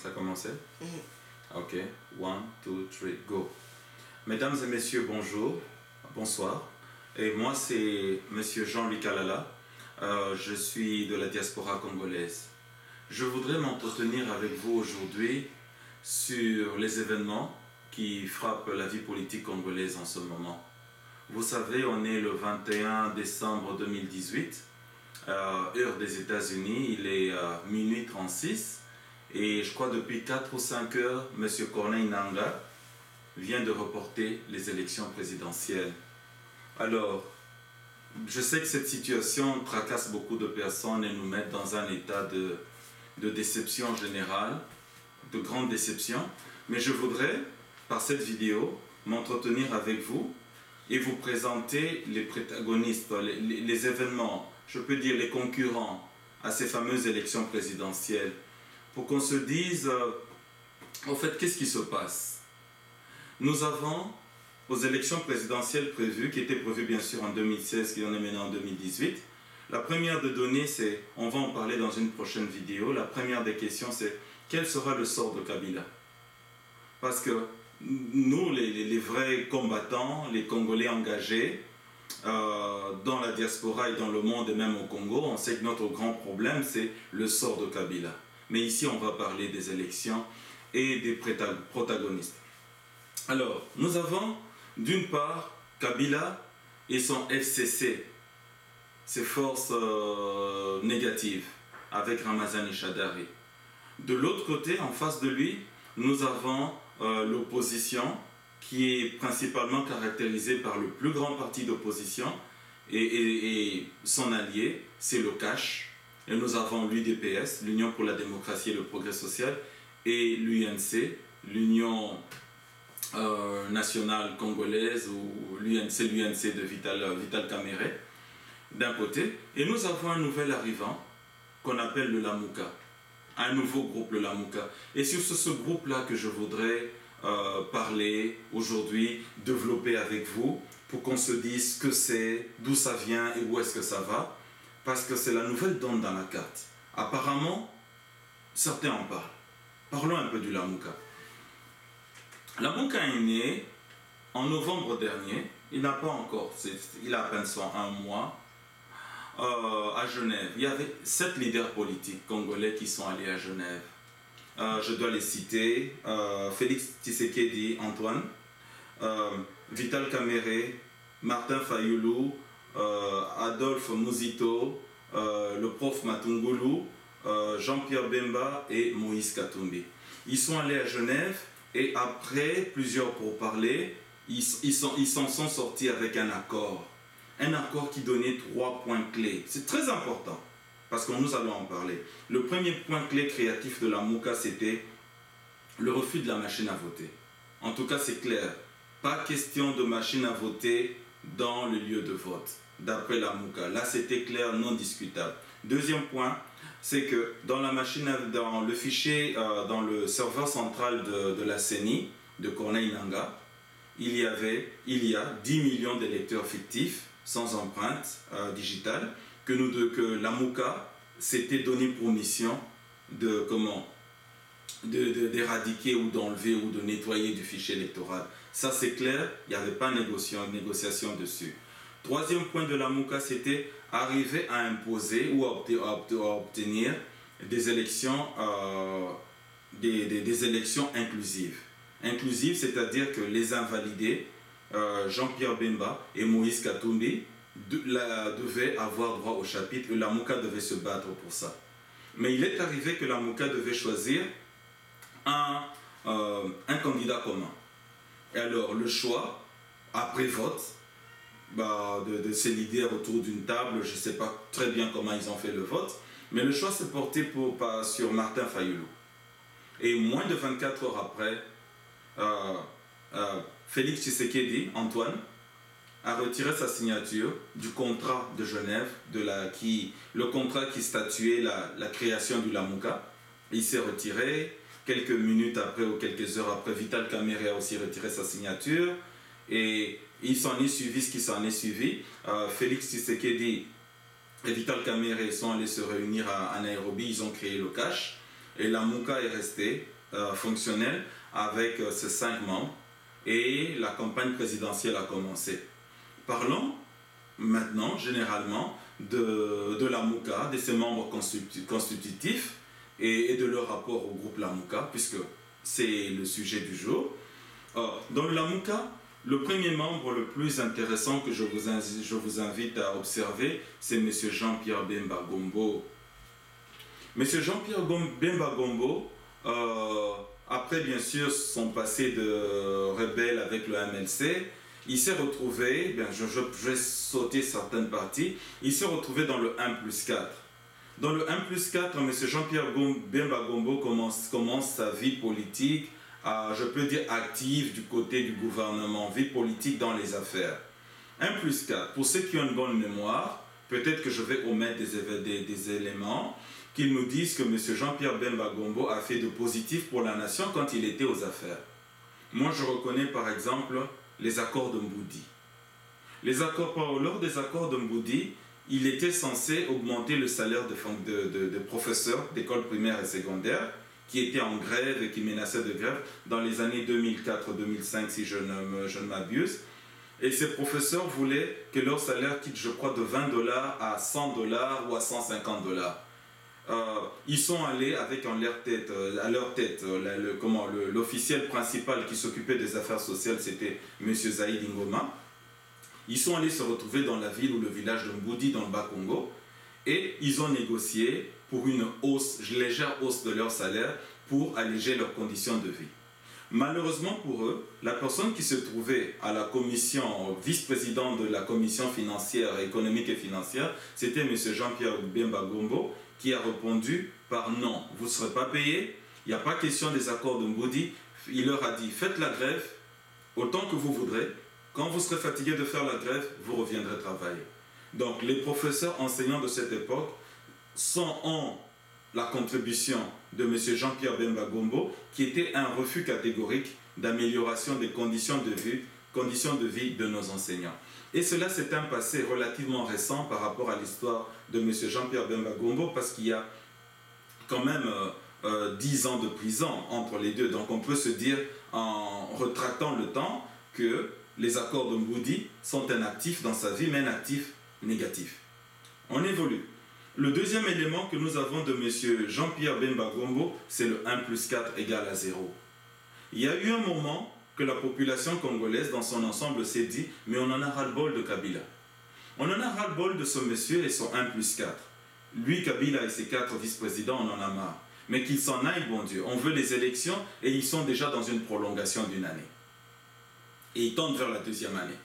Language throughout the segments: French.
Ça a commencé? Ok, 1, 2, 3, go. Mesdames et messieurs, bonjour, bonsoir. Et moi, c'est Monsieur Jean-Louis Kalala. Je suis de la diaspora congolaise. Je voudrais m'entretenir avec vous aujourd'hui sur les événements qui frappent la vie politique congolaise en ce moment. Vous savez, on est le 21 décembre 2018, heure des États-Unis, il est minuit 36. Et je crois depuis 4 ou 5 heures, M. Corneille Nangaa vient de reporter les élections présidentielles. Alors, je sais que cette situation tracasse beaucoup de personnes et nous met dans un état de déception générale, de grande déception. Mais je voudrais, par cette vidéo, m'entretenir avec vous et vous présenter les protagonistes, les événements, je peux dire les concurrents à ces fameuses élections présidentielles, pour qu'on se dise, en fait, qu'est-ce qui se passe? Nous avons, aux élections présidentielles prévues, qui étaient prévues bien sûr en 2016, qui en est maintenant en 2018, la première des données, c'est, on va en parler dans une prochaine vidéo, la première des questions, c'est quel sera le sort de Kabila? Parce que nous, les vrais combattants, les Congolais engagés, dans la diaspora et dans le monde et même au Congo, on sait que notre grand problème, c'est le sort de Kabila. Mais ici, on va parler des élections et des protagonistes. Alors, nous avons d'une part Kabila et son FCC, ses forces négatives, avec Ramazani Shadari. De l'autre côté, en face de lui, nous avons l'opposition, qui est principalement caractérisée par le plus grand parti d'opposition, et son allié, c'est le CACH. Et nous avons l'UDPS, l'Union pour la démocratie et le progrès social, et l'UNC, l'Union nationale congolaise, ou l'UNC de Vital Kamerhe, d'un côté. Et nous avons un nouvel arrivant qu'on appelle le Lamuka, un nouveau groupe, le Lamuka. Et c'est sur ce groupe-là que je voudrais parler aujourd'hui, développer avec vous, pour qu'on se dise ce que c'est, d'où ça vient et où est-ce que ça va. Parce que c'est la nouvelle donne dans la carte. Apparemment, certains en parlent. Parlons un peu du Lamuka. Lamuka est né en novembre dernier. Il n'a pas encore, il a à peine un mois, à Genève. Il y avait 7 leaders politiques congolais qui sont allés à Genève. Je dois les citer. Félix Tshisekedi Antoine, Vital Kamerhe, Martin Fayulu, Adolphe Muzito, le prof Matungulu, Jean-Pierre Bemba et Moïse Katumbi. Ils sont allés à Genève et après plusieurs pourparlers, ils s'en sont sortis avec un accord. Un accord qui donnait 3 points clés. C'est très important parce que nous allons en parler. Le premier point clé créatif de la Lamuka, c'était le refus de la machine à voter. En tout cas, c'est clair. Pas question de machine à voter dans le lieu de vote, d'après la Lamuka. Là, c'était clair, non discutable. Deuxième point, c'est que dans la machine, dans le fichier, dans le serveur central de la CENI, de Corneille Nangaa, il y a 10 millions d'électeurs fictifs, sans empreinte digitale, que Lamuka s'était donné pour mission d'éradiquer ou d'enlever ou de nettoyer du fichier électoral. Ça, c'est clair, il n'y avait pas de négociation dessus. Troisième point de Lamuka, c'était arriver à imposer ou à obtenir des élections, des élections inclusives. Inclusives, c'est-à-dire que les invalidés, Jean-Pierre Bemba et Moïse Katumbi, devaient avoir droit au chapitre. Le Lamuka devait se battre pour ça. Mais il est arrivé que Lamuka devait choisir un candidat commun. Et alors, le choix, après vote, de ces leaders autour d'une table, je ne sais pas très bien comment ils ont fait le vote, mais le choix s'est porté sur Martin Fayulu. Et moins de 24 heures après, Félix Tshisekedi Antoine a retiré sa signature du contrat de Genève, le contrat qui statuait la création du Lamuka. Il s'est retiré. Quelques minutes après ou quelques heures après, Vital Kamerhe a aussi retiré sa signature. Et il s'en est suivi ce qui s'en est suivi. Félix Tshisekedi et Vital Kamerhe sont allés se réunir à Nairobi. Ils ont créé le CACH. Et la MOUCA est restée fonctionnelle avec ses 5 membres et la campagne présidentielle a commencé. Parlons maintenant généralement de la MOUCA, de ses membres constitutifs et de leur rapport au groupe La MOUCA, puisque c'est le sujet du jour. Dans la MOUCA, le premier membre le plus intéressant que je vous invite à observer, c'est M. Jean-Pierre Bemba Gombo. M. Jean-Pierre Bemba Gombo, après bien sûr son passé de rebelle avec le MLC, il s'est retrouvé, je vais sauter certaines parties, il s'est retrouvé dans le 1+4. Dans le 1+4, M. Jean-Pierre Bemba Gombo commence sa vie politique, je peux dire active du côté du gouvernement, vie politique dans les affaires. 1+4, pour ceux qui ont une bonne mémoire, peut-être que je vais omettre des éléments, qu'ils nous disent que M. Jean-Pierre Bemba Gombo a fait de positif pour la nation quand il était aux affaires. Moi, je reconnais par exemple les accords de Mboudi. Lors des accords de Mboudi, il était censé augmenter le salaire de professeurs d'école primaire et secondaire qui étaient en grève et qui menaçaient de grève dans les années 2004-2005, si je ne m'abuse. Et ces professeurs voulaient que leur salaire quitte, je crois, de $20 à $100 ou à $150. Ils sont allés avec à leur tête l'officiel principal qui s'occupait des affaires sociales, c'était M. Zaïd Ngoma. Ils sont allés se retrouver dans la ville ou le village de Mboudi dans le Bas-Congo et ils ont négocié pour une légère hausse de leur salaire pour alléger leurs conditions de vie. Malheureusement pour eux, la personne qui se trouvait à la commission, vice-président de la commission financière, économique et financière, c'était M. Jean-Pierre Bemba Gombo, qui a répondu par non, vous ne serez pas payé, il n'y a pas question des accords de Mboudi. Il leur a dit, faites la grève autant que vous voudrez, quand vous serez fatigué de faire la grève, vous reviendrez travailler. Donc les professeurs enseignants de cette époque ont la contribution de M. Jean-Pierre Bemba Gombo, qui était un refus catégorique d'amélioration des conditions de vie de nos enseignants. Et cela, c'est un passé relativement récent par rapport à l'histoire de M. Jean-Pierre Bemba Gombo, parce qu'il y a quand même 10 ans de prison entre les deux. Donc on peut se dire, en retractant le temps, que les accords de Mboudi sont un actif dans sa vie, mais un actif négatif. On évolue. Le deuxième élément que nous avons de M. Jean-Pierre Bemba Gombo, c'est le 1+4 égale à 0. Il y a eu un moment que la population congolaise dans son ensemble s'est dit « mais on en a ras-le-bol de Kabila. On en a ras-le-bol de ce monsieur et son 1+4. Lui, Kabila et ses 4 vice-présidents, on en a marre. Mais qu'il s'en aille, bon Dieu. On veut les élections et ils sont déjà dans une prolongation d'1 année. Et ils tendent vers la 2e année.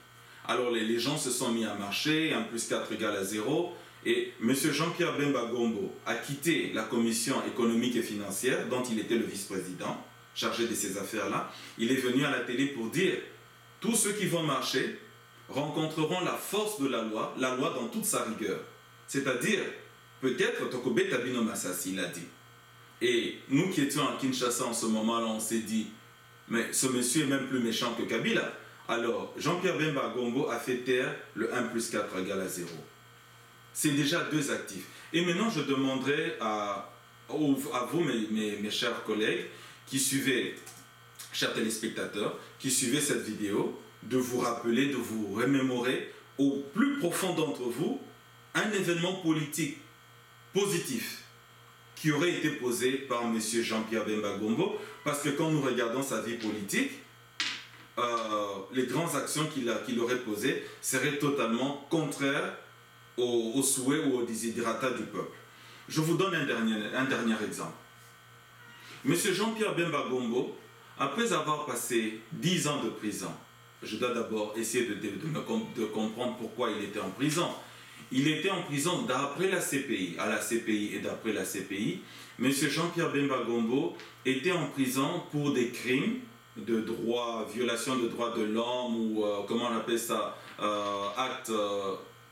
Alors les gens se sont mis à marcher, 1+4 égale à 0. Et M. Jean-Pierre Bemba Gombo a quitté la commission économique et financière, dont il était le vice-président, chargé de ces affaires-là. Il est venu à la télé pour dire « tous ceux qui vont marcher rencontreront la force de la loi dans toute sa rigueur. » C'est-à-dire, peut-être Tokobe Tabino Massassi l'a dit. Et nous qui étions à Kinshasa en ce moment-là, on s'est dit « mais ce monsieur est même plus méchant que Kabila. » Alors, Jean-Pierre Bemba Gombo a fait taire le 1+4 égale à 0. C'est déjà 2 actifs. Et maintenant, je demanderai à vous, mes chers collègues, qui suivez, chers téléspectateurs, qui suivez cette vidéo, de vous rappeler, de vous remémorer au plus profond d'entre vous un événement politique positif qui aurait été posé par M. Jean-Pierre Bemba Gombo, parce que quand nous regardons sa vie politique, les grandes actions qu'il aurait posées seraient totalement contraires aux souhaits ou aux desiderata du peuple. Je vous donne un dernier exemple. M. Jean-Pierre Bemba Gombo, après avoir passé 10 ans de prison, je dois d'abord essayer de comprendre pourquoi il était en prison. Il était en prison d'après la CPI, à la CPI et d'après la CPI. M. Jean-Pierre Bemba Gombo était en prison pour des crimes de droit, violation de droits de l'homme ou comment on appelle ça, actes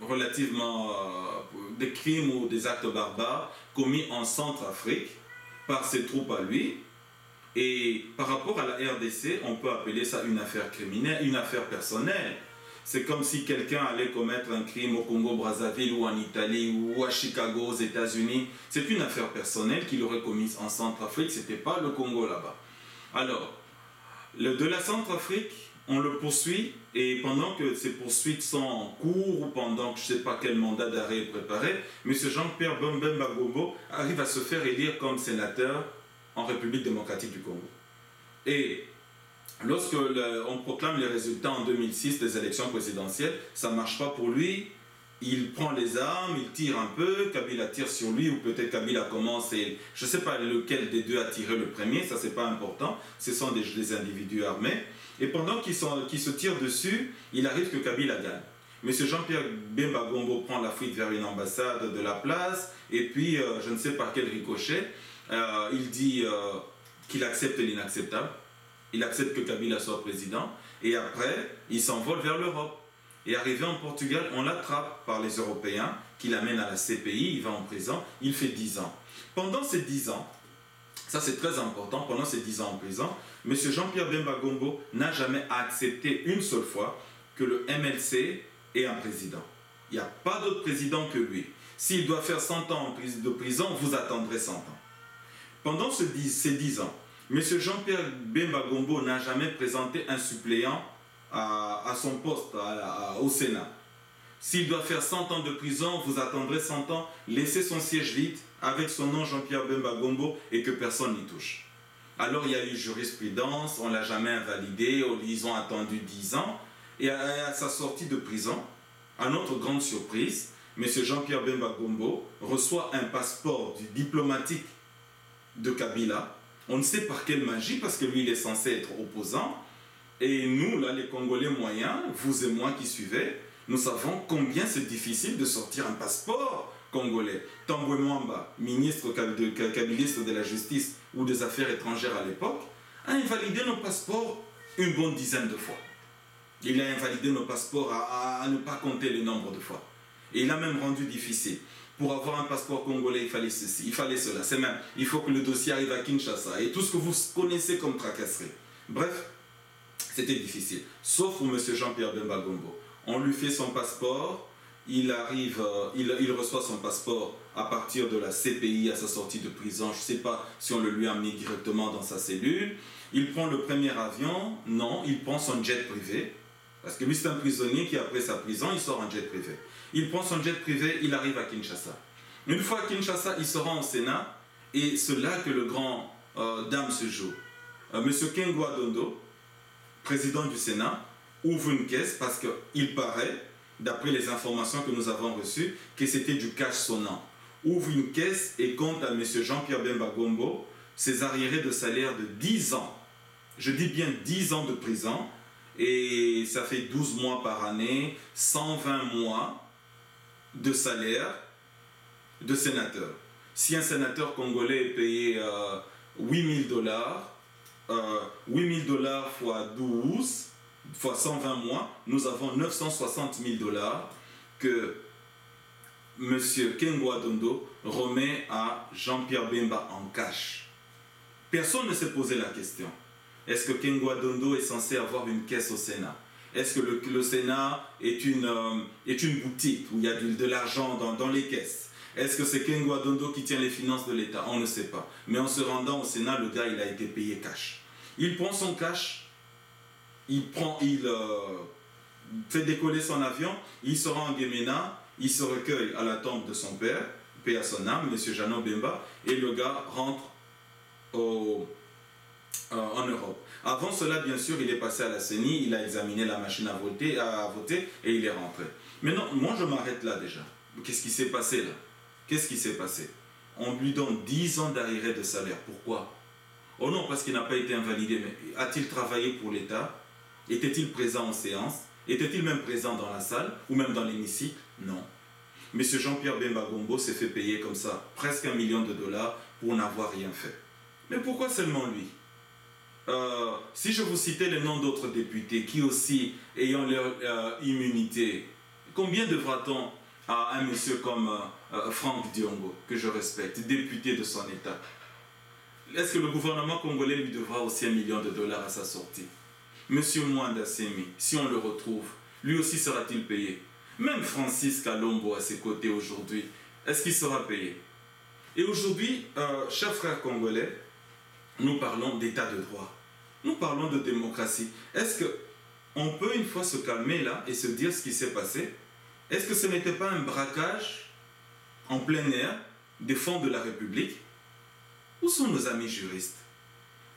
relativement des crimes ou des actes barbares commis en Centrafrique par ses troupes à lui. Et par rapport à la RDC, on peut appeler ça une affaire criminelle, une affaire personnelle. c'est comme si quelqu'un allait commettre un crime au Congo-Brazzaville ou en Italie ou à Chicago aux États-Unis. C'est une affaire personnelle qu'il aurait commise en Centrafrique, ce n'était pas le Congo là-bas. Alors, de la Centrafrique, on le poursuit et pendant que ces poursuites sont en cours ou pendant que je ne sais pas quel mandat d'arrêt est préparé, M. Jean-Pierre Bemba Gombo arrive à se faire élire comme sénateur en République démocratique du Congo. Et lorsque on proclame les résultats en 2006 des élections présidentielles, ça ne marche pas pour lui. Il prend les armes, il tire un peu, Kabila tire sur lui, ou peut-être Kabila commence et je ne sais pas lequel des deux a tiré le premier, ça c'est pas important, ce sont des individus armés. Et pendant qu'ils se tirent dessus, il arrive que Kabila gagne. M. Jean-Pierre Bemba Gombo prend la fuite vers une ambassade de la place, et puis je ne sais par quel ricochet, il dit qu'il accepte l'inacceptable. Il accepte que Kabila soit président et après, il s'envole vers l'Europe. Et arrivé en Portugal, on l'attrape par les Européens qui l'amènent à la CPI, il va en prison, il fait 10 ans. Pendant ces 10 ans, ça c'est très important, pendant ces 10 ans en prison, M. Jean-Pierre Bemba Gombo n'a jamais accepté une seule fois que le MLC ait un président. Il n'y a pas d'autre président que lui. S'il doit faire 100 ans de prison, vous attendrez 100 ans. Pendant ces 10 ans, M. Jean-Pierre Bemba Gombo n'a jamais présenté un suppléant à son poste au Sénat. S'il doit faire 100 ans de prison, vous attendrez 100 ans, laissez son siège vide avec son nom Jean-Pierre Bemba Gombo et que personne n'y touche. Alors il y a eu jurisprudence, on ne l'a jamais invalidé, ils ont attendu 10 ans et à sa sortie de prison, à notre grande surprise, M. Jean-Pierre Bemba Gombo reçoit un passeport diplomatique de Kabila. On ne sait par quelle magie, parce que lui, il est censé être opposant. Et nous, là, les Congolais moyens, vous et moi qui suivez, nous savons combien c'est difficile de sortir un passeport congolais. Tambwe Mwamba, ministre kabiliste de la Justice ou des Affaires étrangères à l'époque, a invalidé nos passeports une bonne dizaine de fois. Il a invalidé nos passeports à ne pas compter le nombre de fois. Et il a même rendu difficile. Pour avoir un passeport congolais, il fallait ceci, il fallait cela. C'est même, il faut que le dossier arrive à Kinshasa et tout ce que vous connaissez comme tracasserie. Bref, c'était difficile. Sauf pour M. Jean-Pierre Bemba Gombo. On lui fait son passeport, il reçoit son passeport à partir de la CPI à sa sortie de prison. Je ne sais pas si on le lui a mis directement dans sa cellule. Il prend le premier avion, non, il prend son jet privé. Parce que lui, c'est un prisonnier qui, après sa prison, il sort en jet privé. Il prend son jet privé, il arrive à Kinshasa. Une fois à Kinshasa, il se rend au Sénat, et c'est là que le grand dame se joue. Monsieur Kengwa Dondo, président du Sénat, ouvre une caisse parce qu'il paraît, d'après les informations que nous avons reçues, que c'était du cash sonnant. Ouvre une caisse et compte à monsieur Jean-Pierre Bemba Gombo ses arriérés de salaire de 10 ans. Je dis bien 10 ans de prison, et ça fait 12 mois par année, 120 mois de salaire de sénateur. Si un sénateur congolais est payé 8 000 $, 8 000 $ fois 12, fois 120 mois, nous avons 960 000 $ que M. Kengwa Dondo remet à Jean-Pierre Bemba en cash. Personne ne s'est posé la question. Est-ce que Kengwa Dondo est censé avoir une caisse au Sénat? Est-ce que le Sénat est une boutique où il y a de l'argent dans les caisses? Est-ce que c'est Kengwa Dondo qui tient les finances de l'État? On ne sait pas. Mais en se rendant au Sénat, le gars, il a été payé cash. Il prend son cash, il fait décoller son avion, il se rend en Guémena, il se recueille à la tombe de son père, paix à son âme, M. Jeannot Bemba, et le gars rentre en Europe. Avant cela, bien sûr, il est passé à la CENI, il a examiné la machine à voter et il est rentré. Mais non, moi je m'arrête là déjà. Qu'est-ce qui s'est passé là? Qu'est-ce qui s'est passé? On lui donne 10 ans d'arriéré de salaire. Pourquoi? Oh non, parce qu'il n'a pas été invalidé. Mais a-t-il travaillé pour l'État? Était-il présent en séance? Était-il même présent dans la salle ou même dans l'hémicycle? Non. Monsieur Jean-Pierre Bemba Gombo s'est fait payer comme ça presque $1 million pour n'avoir rien fait. Mais pourquoi seulement lui? Si je vous citais les noms d'autres députés qui aussi ayant leur immunité, combien devra-t-on à un monsieur comme Franck Diongo, que je respecte, député de son État? Est-ce que le gouvernement congolais lui devra aussi $1 million à sa sortie? Monsieur Mwanda Semi, si on le retrouve, lui aussi sera-t-il payé? Même Francis Kalombo à ses côtés aujourd'hui, est-ce qu'il sera payé? Et aujourd'hui, chers frères congolais, nous parlons d'état de droit. Nous parlons de démocratie. Est-ce qu'on peut une fois se calmer là et se dire ce qui s'est passé? Est-ce que ce n'était pas un braquage en plein air des fonds de la République? Où sont nos amis juristes?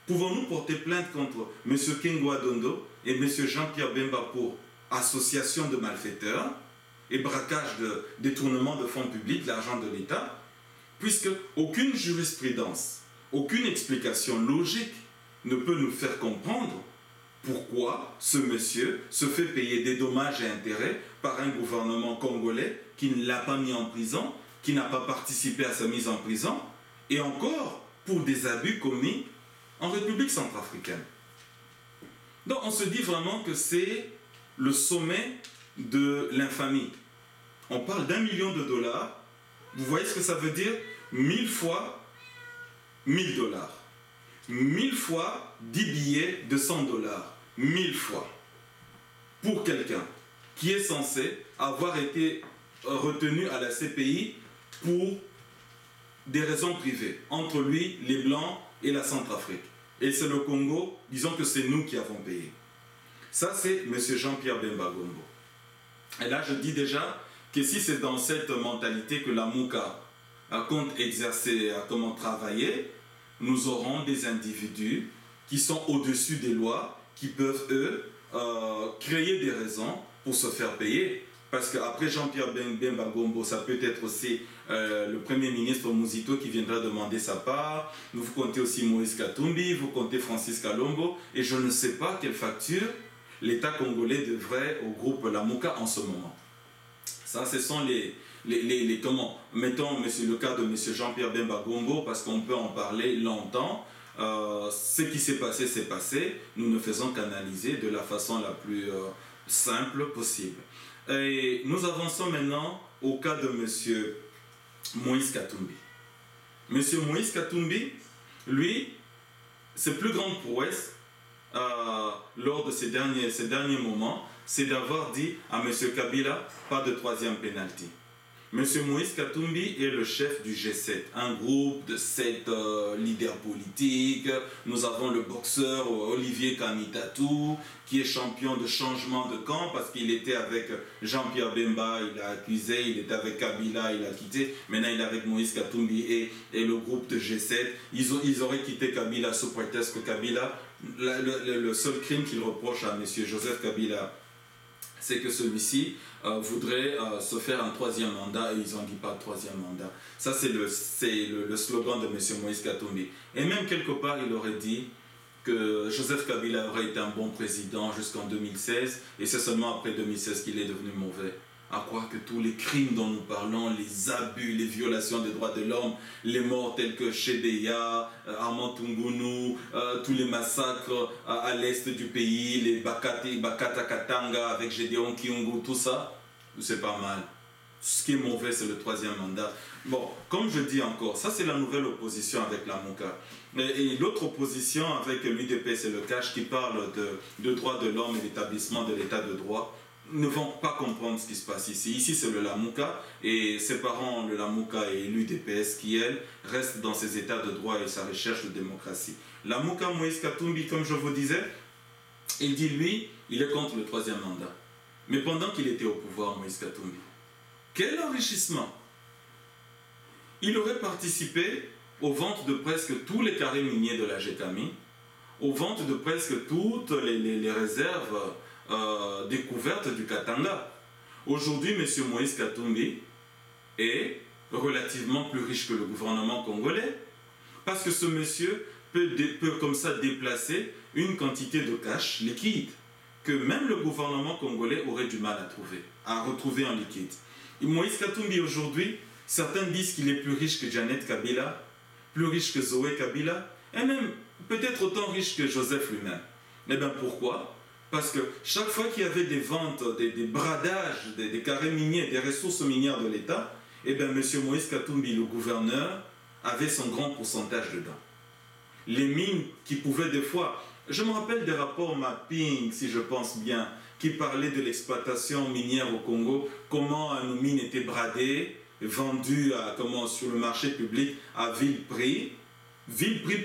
Pouvons-nous porter plainte contre M. Kengwa Dondo et M. Jean-Pierre Bemba pour association de malfaiteurs et braquage de détournement de fonds publics, l'argent de l'État, puisque aucune jurisprudence, aucune explication logique ne peut nous faire comprendre pourquoi ce monsieur se fait payer des dommages et intérêts par un gouvernement congolais qui ne l'a pas mis en prison, qui n'a pas participé à sa mise en prison, et encore pour des abus commis en République centrafricaine. Donc on se dit vraiment que c'est le sommet de l'infamie. On parle d'1 million de dollars. Vous voyez ce que ça veut dire? 1000 fois 1000 dollars. 1000 fois 10 billets de 100 dollars. 1000 fois. Pour quelqu'un qui est censé avoir été retenu à la CPI pour des raisons privées, entre lui, les Blancs et la Centrafrique. Et c'est le Congo, disons que c'est nous qui avons payé. Ça, c'est M. Jean-Pierre Bemba Gombo. Et là, je dis déjà que si c'est dans cette mentalité que la Mouka compte exercer, comment travailler, nous aurons des individus qui sont au-dessus des lois, qui peuvent, eux, créer des raisons pour se faire payer. Parce qu'après Jean-Pierre Bemba Gombo, ça peut être aussi le Premier ministre Mouzito qui viendra demander sa part. Vous comptez aussi Moïse Katumbi, vous comptez Francis Kalombo. Et je ne sais pas quelle facture l'État congolais devrait au groupe Lamouka en ce moment. Ça, ce sont comment, mettons le cas de M. Jean-Pierre Bemba Gombo, parce qu'on peut en parler longtemps. Ce qui s'est passé, c'est passé. Nous ne faisons qu'analyser de la façon la plus simple possible. Et nous avançons maintenant au cas de M. Moïse Katumbi. M. Moïse Katumbi, lui, ses plus grandes prouesses lors de ces derniers moments, c'est d'avoir dit à M. Kabila, pas de troisième pénalty. M. Moïse Katumbi est le chef du G7, un groupe de 7 leaders politiques. Nous avons le boxeur Olivier Kamitatou, qui est champion de changement de camp parce qu'il était avec Jean-Pierre Bemba, il a accusé, il était avec Kabila, il a quitté. Maintenant, il est avec Moïse Katumbi et le groupe de G7. Ils auraient quitté Kabila sous prétexte que Kabila, le seul crime qu'il reproche à M. Joseph Kabila, c'est que celui-ci voudrait se faire un troisième mandat et ils n'ont dit pas de troisième mandat. Ça, c'est le slogan de M. Moïse Katumbi. Et même quelque part, il aurait dit que Joseph Kabila aurait été un bon président jusqu'en 2016 et c'est seulement après 2016 qu'il est devenu mauvais. À croire que tous les crimes dont nous parlons, les abus, les violations des droits de l'homme, les morts tels que Chebeya, Armand Tungunu, tous les massacres à l'est du pays, les Bakata Katanga avec Gédéon Kyungu, tout ça, c'est pas mal. Ce qui est mauvais, c'est le troisième mandat. Bon, comme je dis encore, ça c'est la nouvelle opposition avec la Mouka. Et l'autre opposition avec l'UDPS et le CACH qui parle de droits de l'homme et l'établissement de l'état de droit, ne vont pas comprendre ce qui se passe ici. Ici, c'est le Lamouka, et séparant le Lamouka et l'UDPS qui, elle, reste dans ses états de droit et sa recherche de démocratie. Lamouka Moïse Katumbi, comme je vous disais, il dit, lui, il est contre le troisième mandat. Mais pendant qu'il était au pouvoir, Moïse Katumbi, quel enrichissement! Il aurait participé aux ventes de presque tous les carrés miniers de la GECAMI, aux ventes de presque toutes les réserves découverte du Katanga. Aujourd'hui, M. Moïse Katumbi est relativement plus riche que le gouvernement congolais parce que ce monsieur peut comme ça déplacer une quantité de cash liquide que même le gouvernement congolais aurait du mal à retrouver en liquide. Et Moïse Katumbi aujourd'hui, certains disent qu'il est plus riche que Janet Kabila, plus riche que Zoé Kabila et même peut-être autant riche que Joseph lui-même. Eh bien pourquoi ? Parce que chaque fois qu'il y avait des ventes, des bradages, des carrés miniers, des ressources minières de l'État, eh bien, M. Moïse Katumbi, le gouverneur, avait son grand pourcentage dedans. Les mines qui pouvaient des fois Je me rappelle des rapports mapping, si je pense bien, qui parlaient de l'exploitation minière au Congo, comment nos mines étaient bradées, vendues sur le marché public à vil prix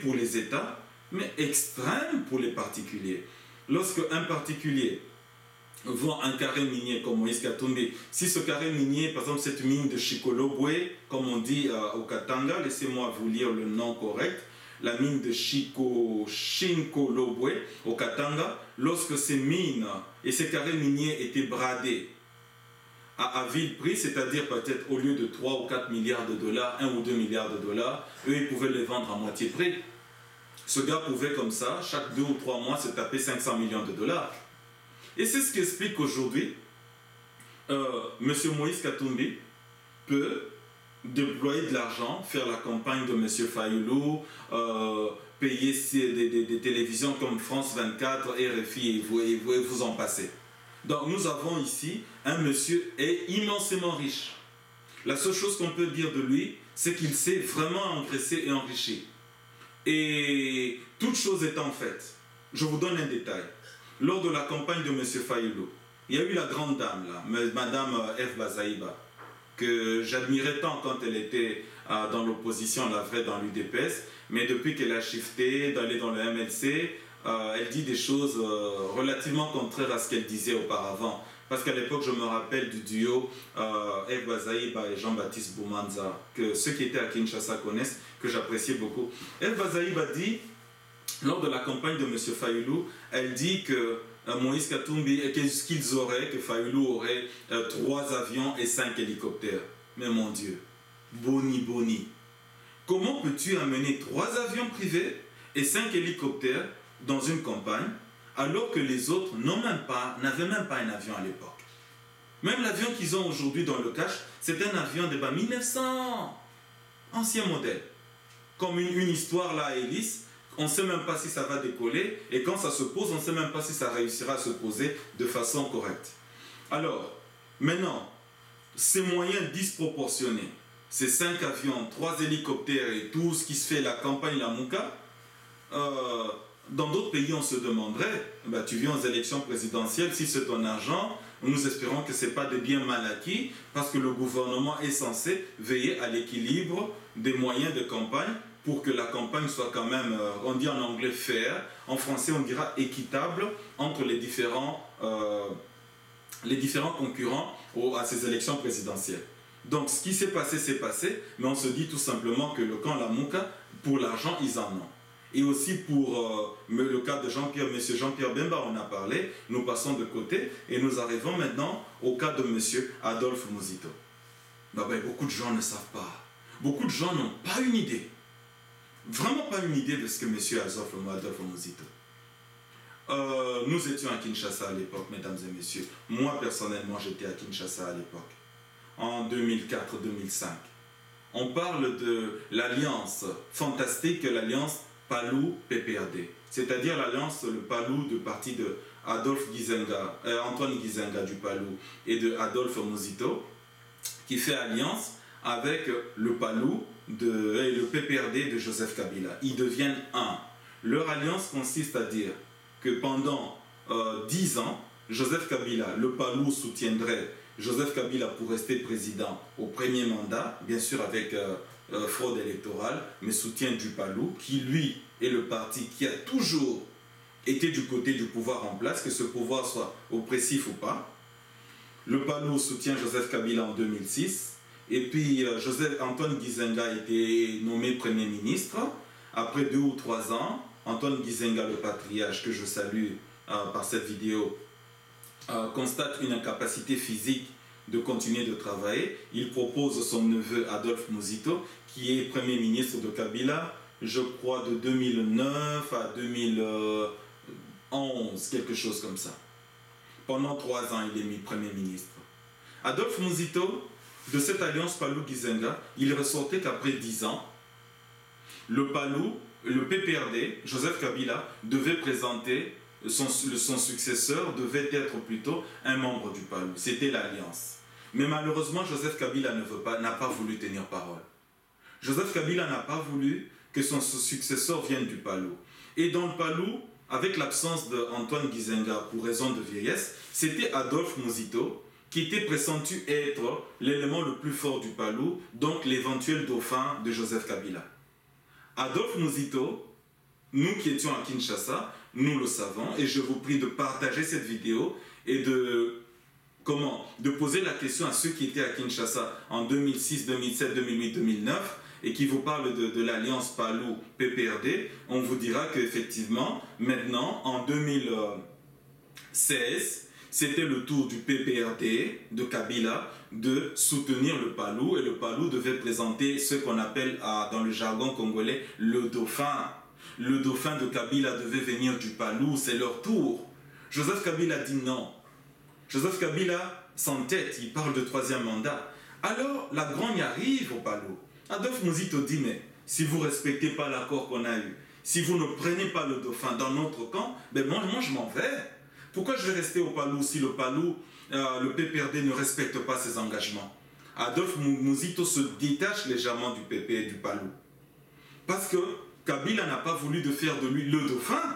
pour les États, mais extrême pour les particuliers. Lorsque un particulier vend un carré minier comme Moïse Katumbi, si ce carré minier, par exemple cette mine de Chikolobwe, comme on dit au Katanga, laissez-moi vous lire le nom correct, la mine de Shinkolobwe au Katanga, lorsque ces mines et ces carrés miniers étaient bradés à vil prix, c'est-à-dire peut-être au lieu de 3 ou 4 milliards de dollars, 1 ou 2 milliards de dollars, eux ils pouvaient les vendre à moitié prix. Ce gars pouvait comme ça, chaque 2 ou 3 mois, se taper 500 millions de dollars. Et c'est ce qui explique qu'aujourd'hui, M. Moïse Katumbi peut déployer de l'argent, faire la campagne de M. Fayoulou, payer des télévisions comme France 24, RFI, et vous en passez. Donc nous avons ici un monsieur immensément riche. La seule chose qu'on peut dire de lui, c'est qu'il s'est vraiment engraissé et enrichi. Et toute chose étant faite, je vous donne un détail. Lors de la campagne de M. Fayoulou, il y a eu la grande dame, là, Madame F. Bazaïba, que j'admirais tant quand elle était dans l'opposition, la vraie dans l'UDPS, mais depuis qu'elle a shifté, d'aller dans le MLC, elle dit des choses relativement contraires à ce qu'elle disait auparavant. Parce qu'à l'époque, je me rappelle du duo F. Bazaïba et Jean-Baptiste Boumanza, que ceux qui étaient à Kinshasa connaissent, que j'appréciais beaucoup. F. Bazaïba dit, lors de la campagne de M. Fayoulou, elle dit que Moïse Katumbi, qu'ils auraient, que Fayoulou aurait 3 avions et 5 hélicoptères. Mais mon Dieu, Boni. Comment peux-tu amener 3 avions privés et 5 hélicoptères dans une campagne alors que les autres n'avaient même pas un avion à l'époque? Même l'avion qu'ils ont aujourd'hui dans le cache, c'est un avion de 1900, ancien modèle. Comme une histoire là à hélice, on ne sait même pas si ça va décoller, et quand ça se pose, on ne sait même pas si ça réussira à se poser de façon correcte. Alors, maintenant, ces moyens disproportionnés, ces 5 avions, 3 hélicoptères et tout ce qui se fait, la campagne, la Mouka, dans d'autres pays, on se demanderait, tu viens aux élections présidentielles, si c'est ton argent, nous espérons que ce n'est pas des biens mal acquis, parce que le gouvernement est censé veiller à l'équilibre des moyens de campagne, pour que la campagne soit quand même, on dit en anglais fair, en français on dira équitable entre les différents concurrents à ces élections présidentielles. Donc ce qui s'est passé, mais on se dit tout simplement que le camp Lamouka, pour l'argent, ils en ont. Et aussi pour le cas de M. Jean-Pierre Bemba, on a parlé, nous passons de côté et nous arrivons maintenant au cas de M. Adolphe Muzito. Beaucoup de gens ne savent pas. Beaucoup de gens n'ont pas une idée. Vraiment pas une idée de ce que M. Adolphe Muzito. Nous étions à Kinshasa à l'époque, mesdames et messieurs. Moi, personnellement, j'étais à Kinshasa à l'époque, en 2004-2005. On parle de l'alliance fantastique, l'alliance Palou-PPRD. C'est-à-dire l'alliance, le Palou de parti de Antoine Gizenga du Palou et de Adolphe Muzito, qui fait alliance avec le Palou et le PPRD de Joseph Kabila. Ils deviennent un. Leur alliance consiste à dire que pendant 10 ans, Joseph Kabila, le Palou soutiendrait Joseph Kabila pour rester président au premier mandat, bien sûr avec fraude électorale, mais soutien du Palou, qui lui est le parti qui a toujours été du côté du pouvoir en place, que ce pouvoir soit oppressif ou pas. Le Palou soutient Joseph Kabila en 2006. Et puis Antoine Gizenga a été nommé Premier ministre. Après 2 ou 3 ans, Antoine Gizenga, le patriarche, que je salue par cette vidéo, constate une incapacité physique de continuer de travailler. Il propose son neveu Adolphe Muzito, qui est Premier ministre de Kabila, je crois de 2009 à 2011, quelque chose comme ça. Pendant 3 ans, il est mis Premier ministre. Adolphe Muzito, de cette alliance Palou-Gizenga, il ressortait qu'après 10 ans, le Palou, le PPRD, Joseph Kabila, devait présenter son successeur, devait être plutôt un membre du Palou. C'était l'alliance. Mais malheureusement, Joseph Kabila n'a pas voulu tenir parole. Joseph Kabila n'a pas voulu que son successeur vienne du Palou. Et dans le Palou, avec l'absence d'Antoine Gizenga pour raison de vieillesse, c'était Adolphe Muzito qui était pressenti être l'élément le plus fort du Palou, donc l'éventuel dauphin de Joseph Kabila. Adolphe Muzito, nous qui étions à Kinshasa, nous le savons, et je vous prie de partager cette vidéo et de poser la question à ceux qui étaient à Kinshasa en 2006, 2007, 2008, 2009 et qui vous parlent de l'alliance Palou-PPRD. On vous dira qu'effectivement, maintenant, en 2016, c'était le tour du PPRD, de Kabila, de soutenir le Palou, et le Palou devait présenter ce qu'on appelle dans le jargon congolais le dauphin. Le dauphin de Kabila devait venir du Palou, c'est leur tour. Joseph Kabila dit non. Joseph Kabila s'entête, il parle de 3e mandat. Alors la grogne arrive au Palou. Adolphe Muzito dit mais si vous ne respectez pas l'accord qu'on a eu, si vous ne prenez pas le dauphin dans notre camp, ben moi je m'en vais. Pourquoi je vais rester au Palou si le Palou, le PPRD ne respecte pas ses engagements? Adolphe Muzito se détache légèrement du PP et du Palou. Parce que Kabila n'a pas voulu de faire de lui le dauphin.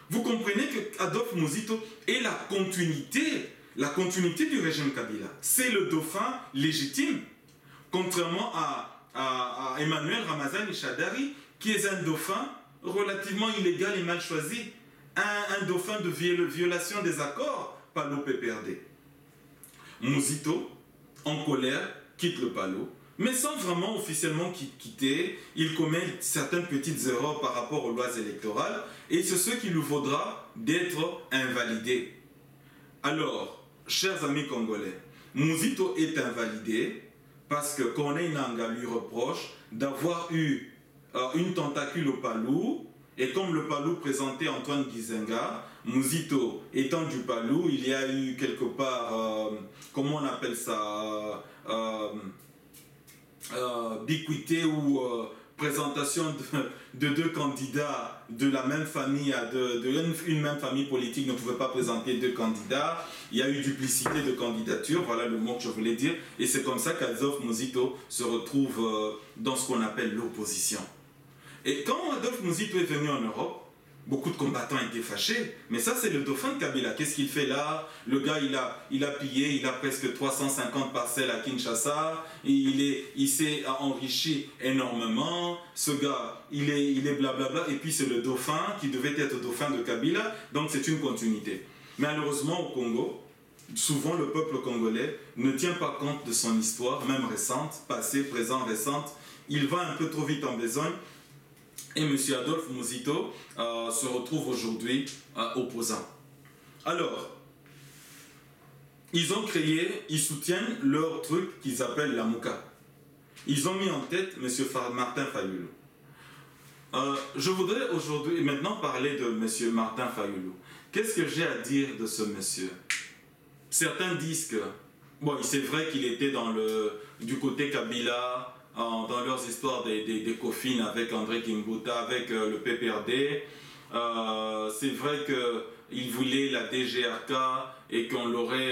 Vous comprenez que Adolphe Muzito est la continuité du régime Kabila. C'est le dauphin légitime, contrairement à Emmanuel Ramazani Shadari, qui est un dauphin relativement illégal et mal choisi. Un dauphin de violation des accords Palou-PPRD. Muzito, en colère, quitte le Palou, mais sans vraiment officiellement quitter. Il commet certaines petites erreurs par rapport aux lois électorales et c'est ce qui lui vaudra d'être invalidé. Alors, chers amis congolais, Muzito est invalidé parce que Corneille Nangaa lui reproche d'avoir eu une tentacule au Palou. Et comme le Palou présentait Antoine Gizenga, Muzito étant du Palou, il y a eu quelque part, comment on appelle ça, biquité ou présentation de deux candidats de la même famille, une même famille politique ne pouvait pas présenter 2 candidats. Il y a eu duplicité de candidatures, voilà le mot que je voulais dire. Et c'est comme ça qu'Adolphe Muzito se retrouve dans ce qu'on appelle l'opposition. Et quand Adolphe Muzito est venu en Europe, beaucoup de combattants étaient fâchés. Mais ça, c'est le dauphin de Kabila. Qu'est-ce qu'il fait là? Le gars, il a pillé, il a presque 350 parcelles à Kinshasa. Il s'est enrichi énormément. Ce gars, il est blablabla. Et puis, c'est le dauphin qui devait être dauphin de Kabila. Donc, c'est une continuité. Malheureusement, au Congo, souvent, le peuple congolais ne tient pas compte de son histoire, même récente, passée, présente, récente. Il va un peu trop vite en besogne. Et M. Adolphe Muzito se retrouve aujourd'hui opposant. Alors, ils soutiennent leur truc qu'ils appellent la Mouka. Ils ont mis en tête M. Martin Fayulu. Je voudrais aujourd'hui maintenant parler de M. Martin Fayulu. Qu'est-ce que j'ai à dire de ce monsieur? Certains disent que, bon, c'est vrai qu'il était du côté Kabila, dans leurs histoires des coffines avec André Kimbuta, avec le PPRD. C'est vrai qu'il voulait la DGRK et qu'on l'aurait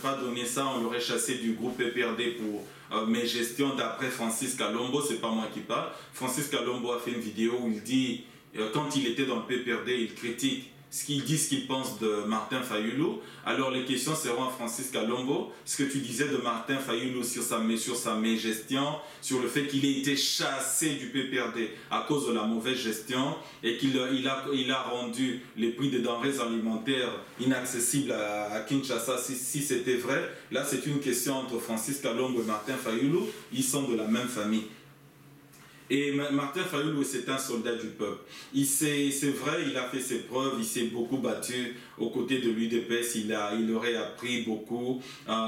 pas donné ça, on l'aurait chassé du groupe PPRD pour mes gestions d'après Francis Kalombo, c'est pas moi qui parle. Francis Kalombo a fait une vidéo où il dit, quand il était dans le PPRD, il critique ce qu'il pense de Martin Fayulu. Alors les questions seront à Francis Kalombo. Ce que tu disais de Martin Fayulu sur sa mégestion, sur le fait qu'il ait été chassé du PPRD à cause de la mauvaise gestion et qu'il a rendu les prix des denrées alimentaires inaccessibles à Kinshasa, si c'était vrai. Là, c'est une question entre Francis Kalombo et Martin Fayulu. Ils sont de la même famille. Et Martin Fayulu, c'est un soldat du peuple. C'est vrai, il a fait ses preuves, il s'est beaucoup battu aux côtés de l'UDPS, il aurait appris beaucoup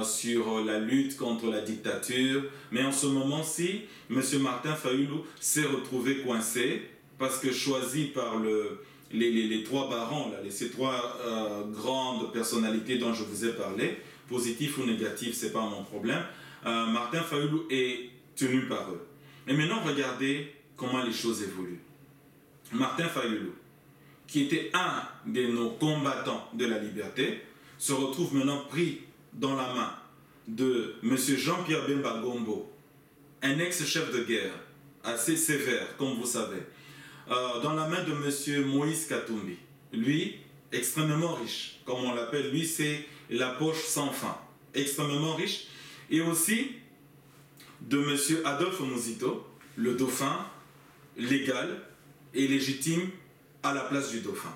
sur la lutte contre la dictature. Mais en ce moment-ci, M. Martin Fayulu s'est retrouvé coincé parce que choisi par les 3 barons, ces 3 grandes personnalités dont je vous ai parlé, positif ou négatif, ce n'est pas mon problème, Martin Fayulu est tenu par eux. Et maintenant, regardez comment les choses évoluent. Martin Fayulu, qui était un de nos combattants de la liberté, se retrouve maintenant pris dans la main de M. Jean-Pierre Bemba Gombo, un ex-chef de guerre assez sévère, comme vous savez. dans la main de M. Moïse Katumbi. Lui, extrêmement riche, comme on l'appelle, lui c'est la poche sans fin, extrêmement riche. Et aussi de M. Adolphe Muzito, le dauphin légal et légitime à la place du dauphin.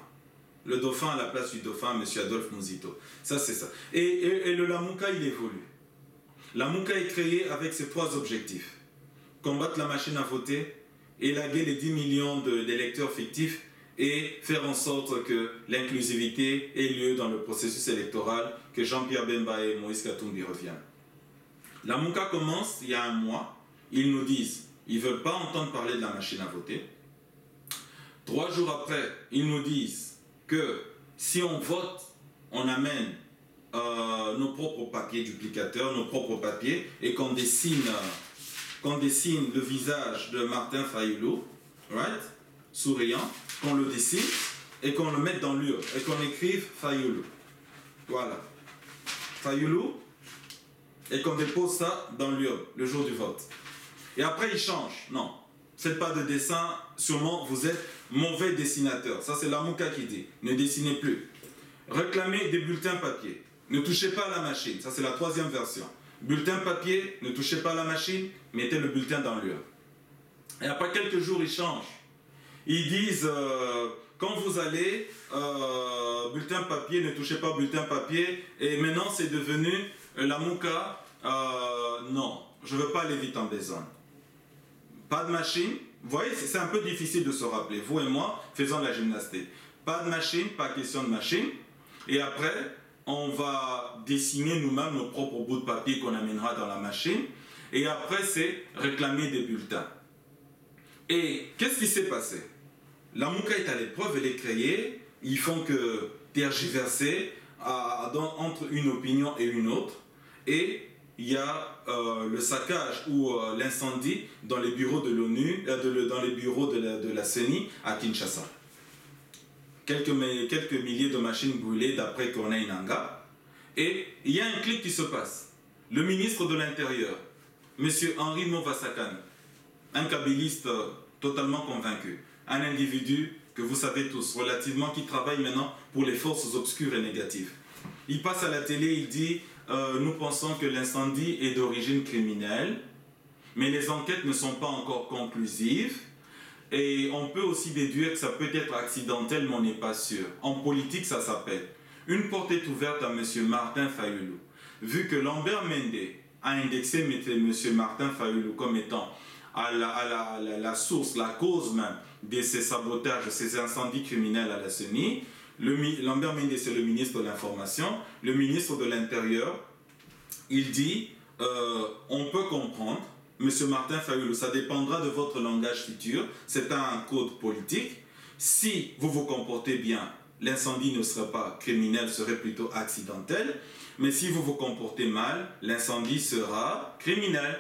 Le dauphin à la place du dauphin, M. Adolphe Muzito. Ça, c'est ça. Et le Lamuka, il évolue. Lamuka est créé avec ces trois objectifs. Combattre la machine à voter, élaguer les 10 millions d'électeurs fictifs et faire en sorte que l'inclusivité ait lieu dans le processus électoral, que Jean-Pierre Bemba et Moïse Katumbi reviennent. Lamuka commence il y a un mois. Ils nous disent ils ne veulent pas entendre parler de la machine à voter. 3 jours après, ils nous disent que si on vote, on amène nos propres papiers duplicateurs, nos propres papiers, et qu'on dessine le visage de Martin Fayulu, right, souriant, qu'on le dessine et qu'on le mette dans l'urne et qu'on écrive Fayulu. Voilà. Fayulu, et qu'on dépose ça dans l'urne le jour du vote. Et après, il change. Non, faites pas de dessin, sûrement vous êtes mauvais dessinateur. Ça, c'est Lamuka qui dit. Ne dessinez plus. Réclamez des bulletins papier. Ne touchez pas à la machine. Ça, c'est la 3e version. Bulletin papier, ne touchez pas à la machine, mettez le bulletin dans l'urne. Et après quelques jours, ils changent. Ils disent, quand vous allez, bulletin papier, ne touchez pas au bulletin papier. Et maintenant, c'est devenu Lamuka, non, je ne veux pas aller vite en besogne. Pas de machine. Vous voyez, c'est un peu difficile de se rappeler. Vous et moi, faisons la gymnastique. Pas de machine, pas question de machine. Et après, on va dessiner nous-mêmes nos propres bouts de papier qu'on amènera dans la machine. Et après, c'est réclamer des bulletins. Et qu'est-ce qui s'est passé? Lamuka est à l'épreuve, elle est créée. Ils font que tergiverser entre une opinion et une autre. Et il y a le saccage ou l'incendie dans les bureaux de l'ONU, dans les bureaux de la CENI à Kinshasa. Quelques milliers de machines brûlées d'après Corneille Nangaa. Et il y a un clic qui se passe. Le ministre de l'Intérieur, M. Henri Movasakane, un kabyliste totalement convaincu, un individu que vous savez tous, relativement, qui travaille maintenant pour les forces obscures et négatives. Il passe à la télé, il dit nous pensons que l'incendie est d'origine criminelle, mais les enquêtes ne sont pas encore conclusives. Et on peut aussi déduire que ça peut être accidentel, mais on n'est pas sûr. En politique, ça s'appelle. Une porte est ouverte à M. Martin Fayulu. Vu que Lambert Mende a indexé M. Martin Fayulu comme étant à la source, la cause même de ces sabotages, de ces incendies criminels à la CENI, Lambert Mende, c'est le ministre de l'Information. Le ministre de l'Intérieur, il dit on peut comprendre. Monsieur Martin Fayulu, ça dépendra de votre langage futur, c'est un code politique. Si vous vous comportez bien, l'incendie ne serait pas criminel, serait plutôt accidentel. Mais si vous vous comportez mal, l'incendie sera criminel.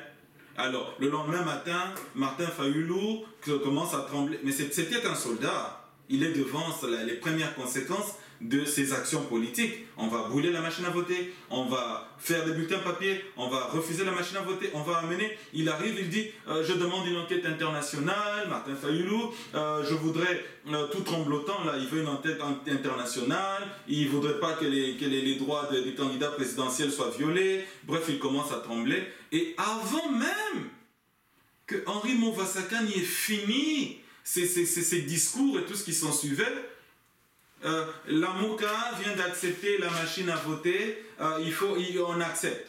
Alors, le lendemain matin, Martin Fayulu commence à trembler. Mais c'était un soldat. Il est devant les premières conséquences de ses actions politiques. On va brûler la machine à voter, on va faire des bulletins papier, on va refuser la machine à voter, on va amener. Il arrive, il dit je demande une enquête internationale, Martin Fayulu, je voudrais, tout tremblotant, là, il veut une enquête internationale, il ne voudrait pas que les droits des candidats présidentiels soient violés. Bref, il commence à trembler. Et avant même que Henri Movasakane y ait fini ces discours et tout ce qui s'en suivait, Lamuka vient d'accepter la machine à voter, on accepte.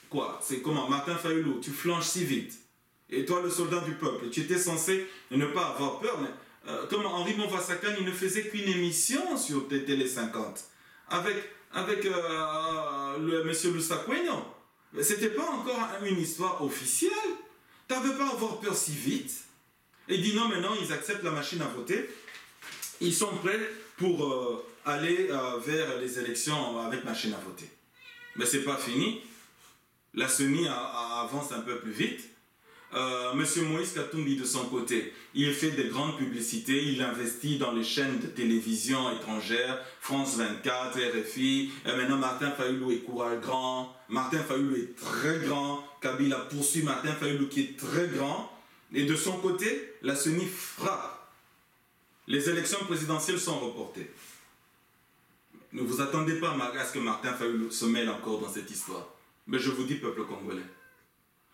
Quoi? C'est comment? Martin Fayulu, tu flanches si vite. Et toi, le soldat du peuple, tu étais censé ne pas avoir peur. Mais, comme Henri Movasakane, il ne faisait qu'une émission sur Télé 50 avec le monsieur Lusakweno. C'était pas encore une histoire officielle. Tu n'avais pas à avoir peur si vite. Et dit non, maintenant, ils acceptent la machine à voter. Ils sont prêts pour aller vers les élections avec machine à voter. Mais ce n'est pas fini. La CENI avance un peu plus vite. Monsieur Moïse Katumbi, de son côté, il fait des grandes publicités, il investit dans les chaînes de télévision étrangères, France 24, RFI, et maintenant Martin Fayulu est courage grand, Martin Fayulu est très grand, Kabila poursuit Martin Fayulu qui est très grand. Et de son côté, la CENI frappe. Les élections présidentielles sont reportées. Ne vous attendez pas à ce que Martin Fayulu se mêle encore dans cette histoire. Mais je vous dis, peuple congolais,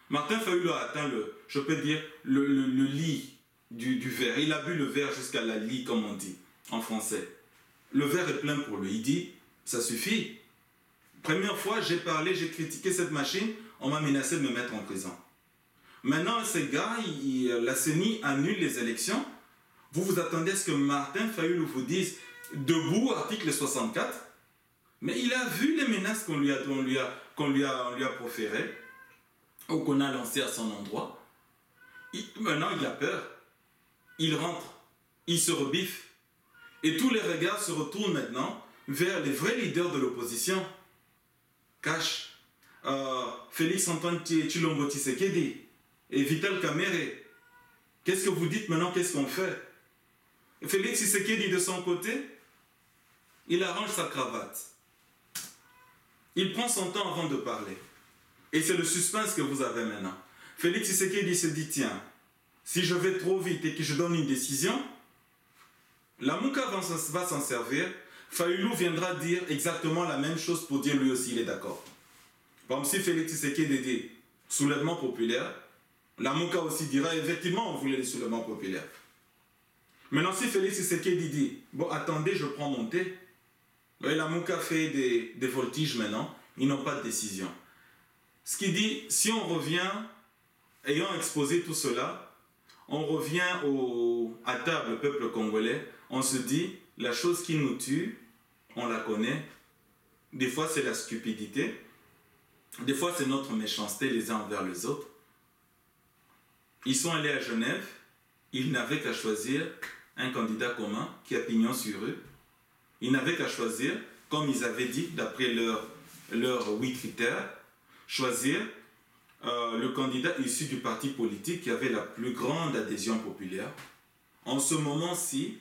Martin Fayulu a atteint je peux dire, le lit du verre. Il a bu le verre jusqu'à la lie, comme on dit en français. Le verre est plein pour lui. Il dit, ça suffit. Première fois, j'ai parlé, j'ai critiqué cette machine, on m'a menacé de me mettre en prison. Maintenant, ces gars, la CENI annule les élections. Vous vous attendez à ce que Martin Fayulu vous dise, debout, article 64. Mais il a vu les menaces qu'on lui a proférées, ou qu'on a lancées à son endroit. Maintenant, il a peur. Il rentre. Il se rebiffe. Et tous les regards se retournent maintenant vers les vrais leaders de l'opposition. Cash, Félix-Antoine Tshilombo Tshisekedi et Vital Kamerhe. Qu'est-ce que vous dites maintenant? Qu'est-ce qu'on fait? Félix Tshisekedi, de son côté, il arrange sa cravate. Il prend son temps avant de parler. Et c'est le suspense que vous avez maintenant. Félix Tshisekedi se dit, tiens, si je vais trop vite et que je donne une décision, la Mouka va s'en servir. Fayulu viendra dire exactement la même chose pour dire lui aussi il est d'accord. Par exemple, si Félix Tshisekedi dit soulèvement populaire, la Mouka aussi dira effectivement on voulait les soulèvements populaires. Maintenant, si Félix Tshisekedi dit bon, attendez, je prends mon thé, et la Mouka fait des voltiges maintenant, ils n'ont pas de décision. Ce qui dit, si on revient, ayant exposé tout cela, on revient à table, peuple congolais, on se dit, la chose qui nous tue, on la connaît. Des fois, c'est la stupidité. Des fois, c'est notre méchanceté les uns envers les autres. Ils sont allés à Genève, ils n'avaient qu'à choisir un candidat commun qui a pignon sur eux. Ils n'avaient qu'à choisir, comme ils avaient dit, d'après leurs 8 critères, choisir le candidat issu du parti politique qui avait la plus grande adhésion populaire. En ce moment-ci,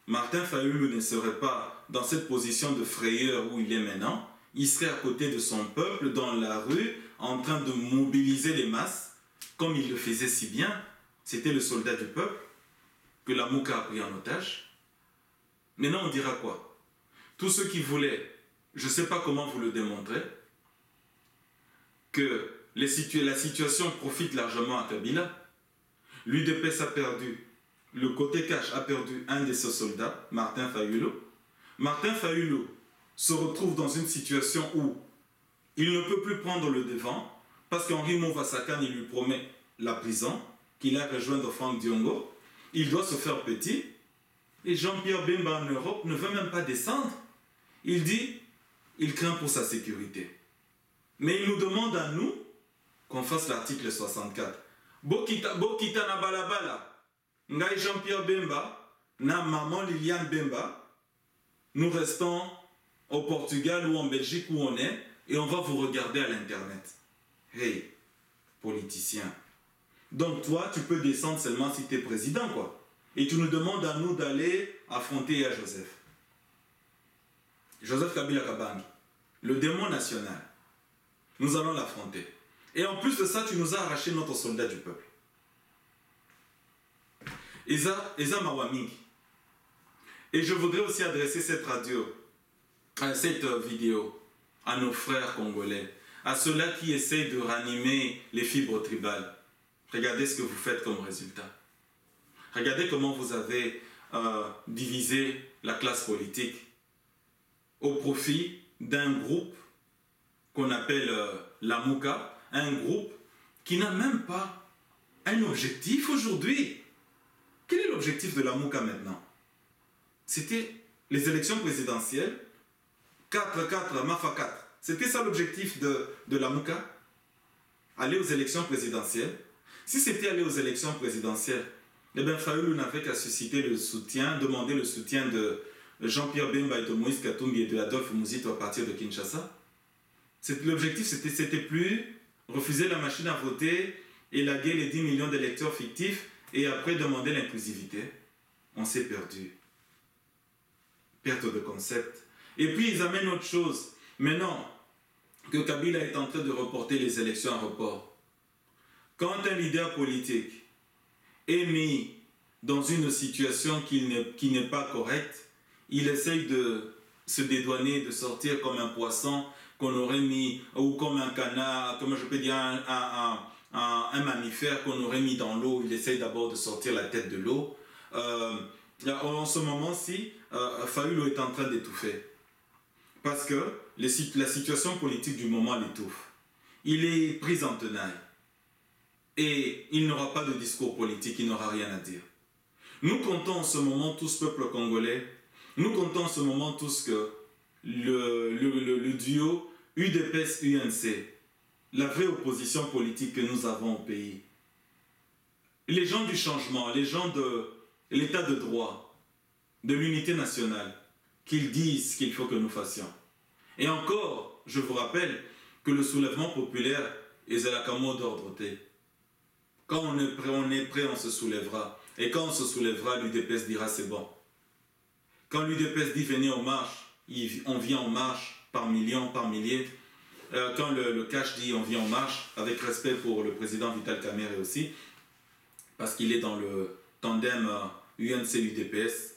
Martin Fayulu ne serait pas dans cette position de frayeur où il est maintenant. Il serait à côté de son peuple, dans la rue, en train de mobiliser les masses, comme il le faisait si bien. C'était le soldat du peuple que la Mouka a pris en otage. Maintenant, on dira quoi? Tous ceux qui voulaient, je ne sais pas comment vous le démontrez, que la situation profite largement à Kabila. L'UDPS a perdu, le côté cash a perdu un de ses soldats, Martin Fayulu. Martin Fayulu se retrouve dans une situation où il ne peut plus prendre le devant parce qu'Henri Mouvasakan, il lui promet la prison, qu'il a rejoint de Franck Diongo. Il doit se faire petit. Et Jean-Pierre Bemba en Europe ne veut même pas descendre. Il dit, il craint pour sa sécurité. Mais il nous demande à nous qu'on fasse l'article 64. Bokita na balabala. Ngai Jean-Pierre Bemba, na maman Liliane Bemba, nous restons au Portugal ou en Belgique où on est et on va vous regarder à l'internet. Hey, politicien. Donc toi, tu peux descendre seulement si tu es président, quoi. Et tu nous demandes à nous d'aller affronter Joseph. Joseph Kabila Kabangi, le démon national. Nous allons l'affronter. Et en plus de ça, tu nous as arraché notre soldat du peuple. Eza Mawaming. Et je voudrais aussi adresser cette vidéo à nos frères congolais, à ceux-là qui essayent de ranimer les fibres tribales. Regardez ce que vous faites comme résultat. Regardez comment vous avez divisé la classe politique au profit d'un groupe qu'on appelle la Mouka, un groupe qui n'a même pas un objectif aujourd'hui. Quel est l'objectif de la Mouka maintenant? C'était les élections présidentielles, 4-4, Mafa 4. C'était ça l'objectif de la Mouka? Aller aux élections présidentielles. Si c'était aller aux élections présidentielles, eh bien Fayulu n'avait qu'à susciter le soutien, demander le soutien de Jean-Pierre Bemba et de Moïse Katumbi et de Adolphe Muzito à partir de Kinshasa. L'objectif, c'était plus refuser la machine à voter, élaguer les 10 millions d'électeurs fictifs et après demander l'inclusivité. On s'est perdu. Perte de concept. Et puis ils amènent autre chose. Maintenant que Kabila est en train de reporter les élections en report, quand un leader politique est mis dans une situation qui n'est pas correcte, il essaye de se dédouaner, de sortir comme un poisson qu'on aurait mis, ou comme un canard, comme je peux dire un mammifère qu'on aurait mis dans l'eau. Il essaye d'abord de sortir la tête de l'eau. En ce moment-ci, Fayulu est en train d'étouffer. Parce que la situation politique du moment l'étouffe. Il est pris en tenaille. Et il n'aura pas de discours politique, il n'aura rien à dire. Nous comptons en ce moment tous, peuple congolais, nous comptons en ce moment tous que le duo UDPS-UNC, la vraie opposition politique que nous avons au pays, les gens du changement, les gens de l'état de droit, de l'unité nationale, qu'ils disent ce qu'il faut que nous fassions. Et encore, je vous rappelle que le soulèvement populaire est à la camo d'ordre T. Quand on est prêt, on se soulèvera. Et quand on se soulèvera, l'UDPS dira c'est bon. Quand l'UDPS dit venez en marche, on vient en marche par millions, par milliers. Quand le cash dit on vient en marche, avec respect pour le président Vital Kamerhe aussi, parce qu'il est dans le tandem UNC-UDPS.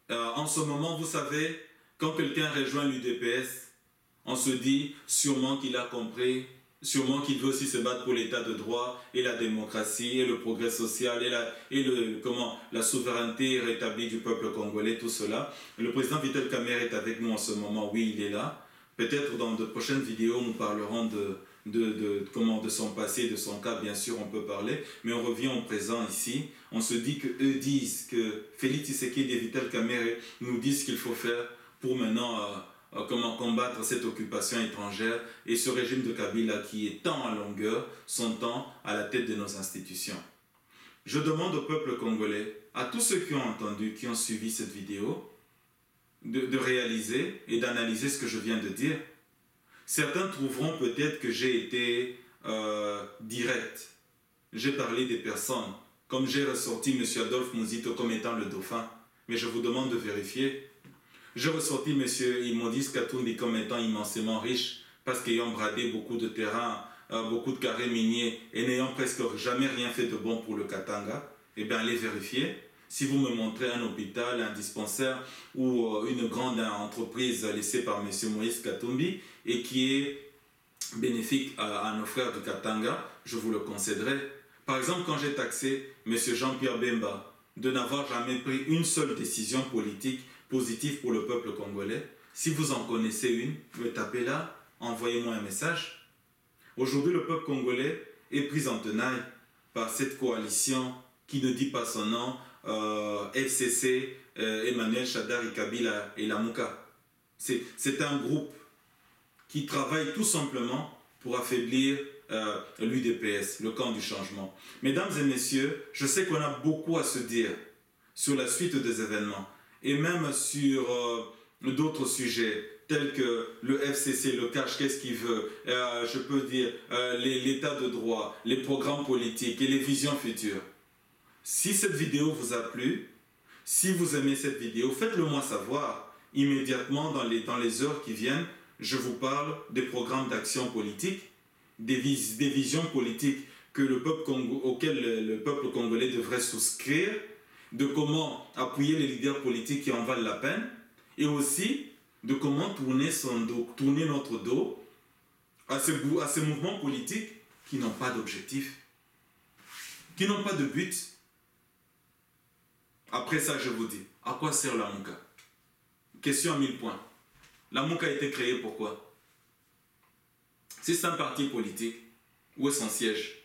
En ce moment, vous savez, quand quelqu'un rejoint l'UDPS, on se dit sûrement qu'il a compris, sûrement qu'il veut aussi se battre pour l'état de droit et la démocratie et le progrès social et la souveraineté rétablie du peuple congolais, tout cela. Le président Vital Kamerhe est avec nous en ce moment, oui, il est là. Peut-être dans de prochaines vidéos, nous parlerons de son passé, de son cas, bien sûr, on peut parler, mais on revient au présent ici. On se dit qu'eux disent que Félix Tshisekedi et Vital Kamerhe nous disent ce qu'il faut faire pour maintenant comment combattre cette occupation étrangère et ce régime de Kabila qui est tant en longueur, son temps à la tête de nos institutions. Je demande au peuple congolais, à tous ceux qui ont entendu, qui ont suivi cette vidéo, de réaliser et d'analyser ce que je viens de dire. Certains trouveront peut-être que j'ai été direct. J'ai parlé des personnes, comme j'ai ressorti M. Adolphe Muzito comme étant le dauphin, mais je vous demande de vérifier. J'ai ressorti M. Imodis Katumbi comme étant immensément riche parce qu'ayant bradé beaucoup de terrains, beaucoup de carrés miniers et n'ayant presque jamais rien fait de bon pour le Katanga, eh bien allez vérifier. Si vous me montrez un hôpital, un dispensaire ou une grande entreprise laissée par M. Moïse Katumbi et qui est bénéfique à nos frères du Katanga, je vous le concéderai. Par exemple, quand j'ai taxé M. Jean-Pierre Bemba de n'avoir jamais pris une seule décision politique positive pour le peuple congolais, si vous en connaissez une, me tapez là, envoyez-moi un message. Aujourd'hui, le peuple congolais est pris en tenaille par cette coalition qui ne dit pas son nom, FCC, Emmanuel Shadari Kabila et Lamuka. C'est un groupe qui travaille tout simplement pour affaiblir l'UDPS, le camp du changement. Mesdames et messieurs, je sais qu'on a beaucoup à se dire sur la suite des événements et même sur d'autres sujets tels que le FCC, le cash, qu'est-ce qu'il veut, je peux dire l'état de droit, les programmes politiques et les visions futures. Si cette vidéo vous a plu, si vous aimez cette vidéo, faites-le moi savoir. Immédiatement, dans les heures qui viennent, je vous parle des programmes d'action politique, des visions politiques auxquelles le peuple congolais devrait souscrire, de comment appuyer les leaders politiques qui en valent la peine, et aussi de comment tourner notre dos à ces mouvements politiques qui n'ont pas d'objectif, qui n'ont pas de but. Après ça, je vous dis, à quoi sert la Lamuka? Question à 1000 points. La Lamuka a été créée pourquoi? Si c'est un parti politique, où est son siège?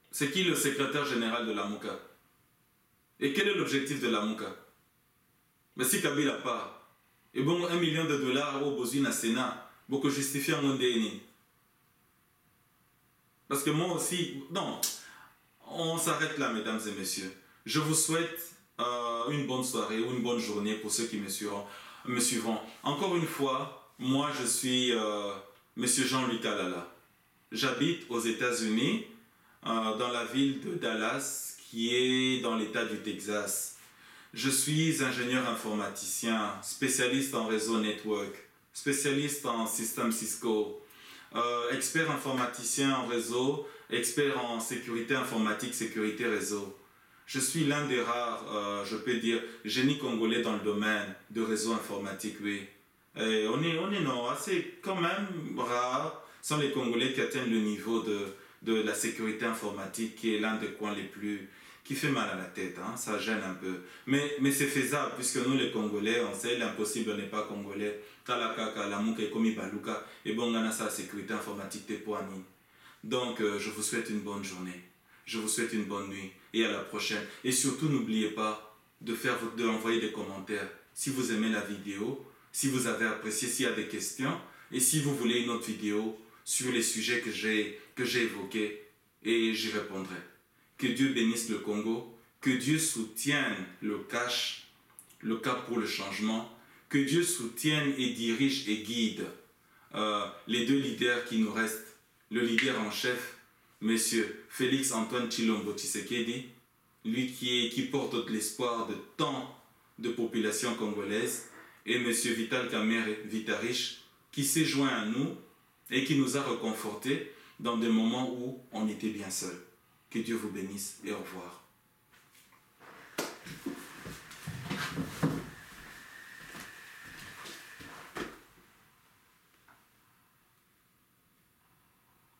C'est qui le secrétaire général de la Lamuka? Et quel est l'objectif de la Lamuka? Mais si Kabila part, et bon, $1 million au besoin à Sénat, beaucoup justifier un monde. Parce que moi aussi, non, on s'arrête là, mesdames et messieurs. Je vous souhaite une bonne soirée ou une bonne journée pour ceux qui me suivront. Encore une fois, moi je suis M. Jean-Luc Alala. J'habite aux États-Unis, dans la ville de Dallas, qui est dans l'État du Texas. Je suis ingénieur informaticien, spécialiste en réseau network, spécialiste en système Cisco, expert informaticien en réseau, expert en sécurité informatique, sécurité réseau. Je suis l'un des rares, je peux dire, génies congolais dans le domaine de réseau informatique, oui. Et on est non, assez quand même rares sont les Congolais qui atteignent le niveau de la sécurité informatique, qui est l'un des coins les plus, qui fait mal à la tête, hein, ça gêne un peu. Mais c'est faisable, puisque nous les Congolais, on sait l'impossible n'est pas congolais. Kalakaka, la mouke, komi baluka, et bon, on a sa sécurité informatique, t'es poignées. Donc, je vous souhaite une bonne journée. Je vous souhaite une bonne nuit et à la prochaine. Et surtout, n'oubliez pas d'envoyer des commentaires. Si vous aimez la vidéo, si vous avez apprécié, s'il y a des questions, et si vous voulez une autre vidéo sur les sujets que j'ai évoqués, et j'y répondrai. Que Dieu bénisse le Congo, que Dieu soutienne le Cap pour le changement, que Dieu soutienne et dirige et guide les deux leaders qui nous restent. Le leader en chef, Monsieur Félix Antoine Tshilombo Tshisekedi, lui qui porte l'espoir de tant de populations congolaises, et Monsieur Vital Kamerhe Vitarich, qui s'est joint à nous et qui nous a réconfortés dans des moments où on était bien seuls. Que Dieu vous bénisse et au revoir.